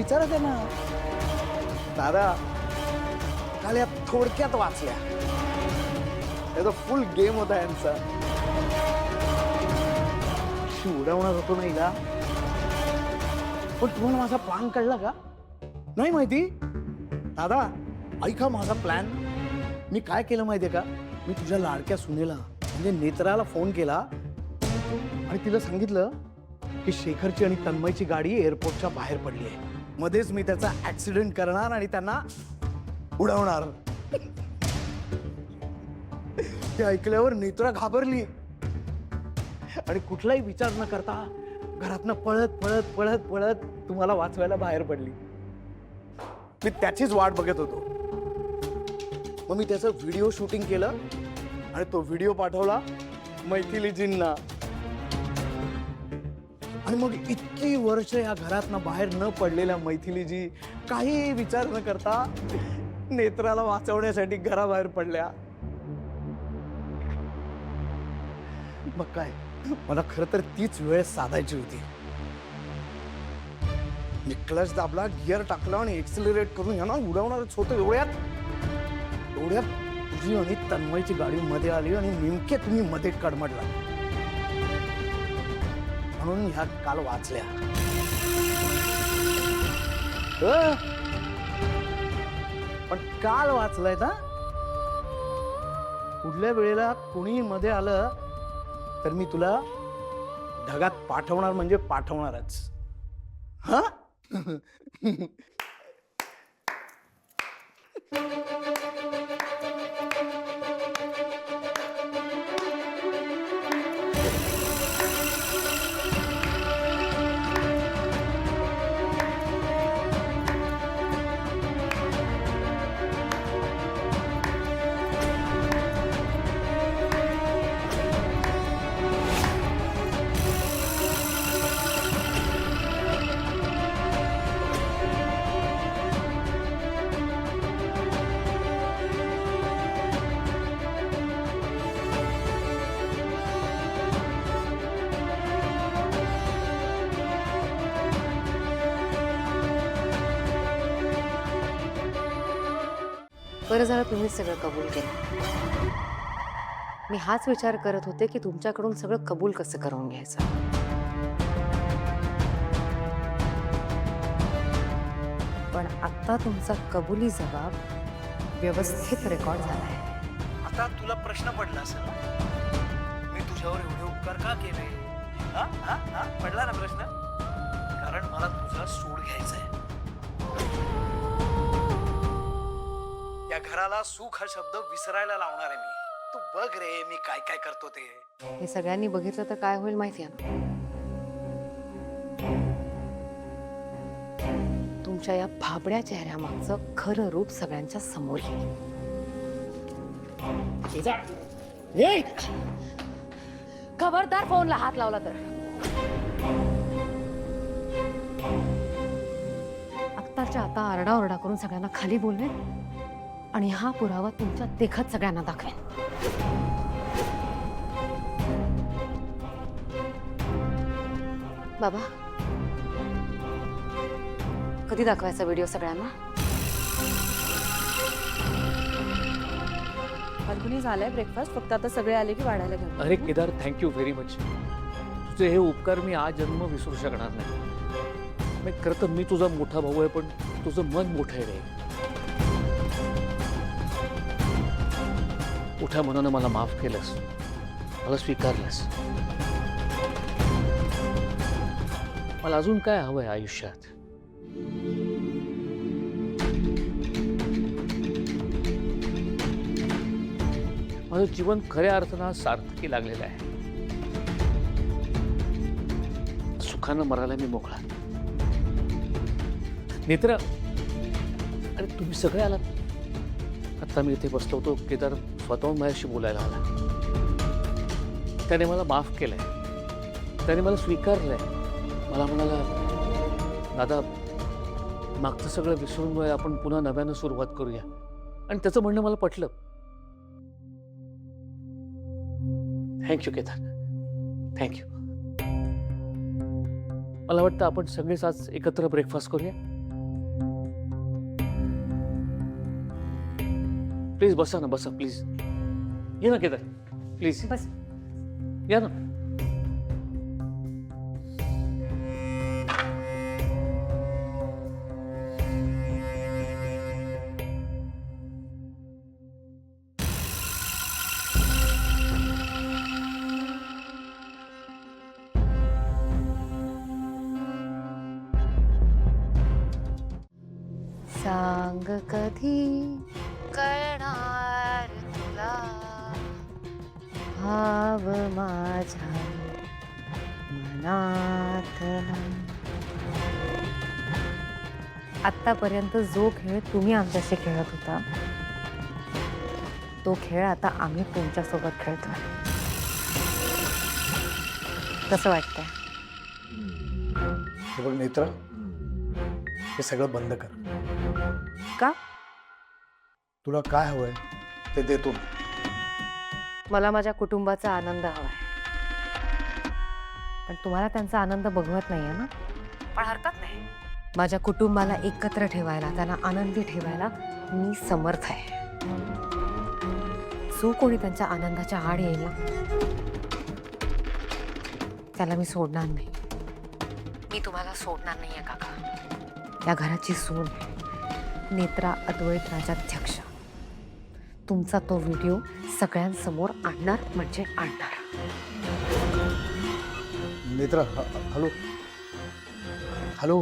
विचारा त्यांना. दादा काल या थोडक्यात वाचल्या. त्याचा फुल गेम होता यांचा. उडवणार होतो नाही का, पण तुम्हाला माझा प्लॅन कळला का? नाही माहिती? दादा ऐका माझा प्लॅन. मी काय केलं माहितीये का, मी तुझ्या लाडक्या सुनेला म्हणजे नेत्राला फोन केला आणि तिला सांगितलं की शेखरची आणि तन्मयची गाडी एअरपोर्टच्या बाहेर पडली आहे. मध्येच मी त्याचा ऍक्सिडेंट करणार आणि त्यांना उडवणार. ते ऐकल्यावर नेत्रा घाबरली आणि कुठलाही विचार न करता घरातनं पळत पळत पळत पळत तुम्हाला वाचवायला बाहेर पडली. मी त्याचीच वाट बघत होतो. मग मी त्याचं व्हिडिओ शूटिंग केलं आणि तो व्हिडिओ पाठवला मैथिलीजींना. आणि मग इतकी वर्ष या घरातनं बाहेर न पडलेल्या मैथिलीजी काही विचार न करता नेत्राला वाचवण्यासाठी घराबाहेर पडल्या. मग काय, मला खरं तर तीच वेळ साधायची होती. मी क्लच दाबला, गिअर टाकला आणि एक्सिलरेट करून यांना उडवणारच होतं. एवढ्यात तुझी आणि तन्मयची गाडी मध्ये आली आणि नेमके तुम्ही मध्ये कडमडला. म्हणून ह्या काल वाचल्या. पण काल वाचलाय ना. पुढल्या वेळेला कोणी मध्ये आलं तर मी तुला ढगात पाठवणार म्हणजे पाठवणारच. हा बरं झालं तुम्ही सगळं कबूल केलं. मी हाच विचार करत होते की तुमच्याकडून सगळं कबूल कसं करून घ्यायचं. पण आता तुमचा कबुली जबाब व्यवस्थित रेकॉर्ड झालाय. आता तुला प्रश्न पडला असेल ना, मी तुझ्यावर एवढे उपकार का केले? पडला ना प्रश्न? कारण मला तुझा सूड घ्यायचा आहे. या घराला सुख हा शब्द विसरायला लावणार आहे मी. तू बघ रे मी काय काय करतो ते. हे सगळ्यांनी बघितलं तर काय होईल माहिती आहे ना. तुमच्या या भाबड्या चेहऱ्यामागचं खरं रूप सगळ्यांच्या समोर येईल. खबरदार फोनला हात लावला तर. आत्ताच्या आता आरडाओरडा करून सगळ्यांना खाली बोलवे आणि हा पुरावा तुमच्या देखत सगळ्यांना दाखवेन. बाबा कधी दाखवायचा व्हिडिओ सगळ्यांना? फाल्गुनी झालाय ब्रेकफास्ट, फक्त आता सगळे आले की वाढायला घेऊ. अरे केदार, थँक्यू व्हेरी मच. तुझे हे उपकार मी आज जन्म विसरू शकणार नाही. खरं तर मी तुझा मोठा भाऊ आहे, पण तुझं मन मोठं आहे रे. मोठ्या मनानं मला माफ केलंस, मला स्वीकारलंस. मला अजून काय हवंय आयुष्यात? माझं जीवन खऱ्या अर्थानं सार्थकी लागलेलं आहे. सुखानं मरायला मी मोकळा. नेत्र, अरे तुम्ही सगळे आलात. आता मी इथे बसलो होतो, केदार स्वतःहून माझ्याशी बोलायला आला. त्याने मला माफ केलंय, त्याने मला स्वीकारलंय. मला म्हणाला, दादा मागचं सगळं विसरून आपण पुन्हा नव्यानं सुरुवात करूया. आणि त्याचं म्हणणं मला पटलं. Thank you Kedar, thank you. मला वाटतं आपण सगळेच आज एकत्र ब्रेकफास्ट करूया. प्लीज बसा ना, बसा प्लीज. ये ना केदार, प्लीज बस. या ना. सांग कधी कळणार तुला भाव माझ्या मनातला. आतापर्यंत जो खेळ तुम्ही आमच्याशी खेळत होता तो खेळ आता आम्ही तुमच्यासोबत खेळतोय. कसं वाटतंय? हे बघ नेत्र, हे सगळं बंद कर. का? तुला काय हवंय ते देतो. मला माझ्या कुटुंबाचा आनंद हवाय, पण तुम्हाला त्यांचा आनंद बघवत नाहीये ना. पण हरकत नाही, माझ्या कुटुंबाला एकत्र ठेवायला, त्यांना आनंदी ठेवायला मी समर्थ आहे. जो कोणी त्यांच्या आनंदाच्या आड येईल ना त्याला मी सोडणार नाही. मी तुम्हाला सोडणार नाहीये काका. या घराची सून नेत्रा अद्वैत राजाध्यक्ष तुमचा तो व्हिडिओ सगळ्यांसमोर आणणार म्हणजे आणणार. नेत्र, हॅलो हॅलो.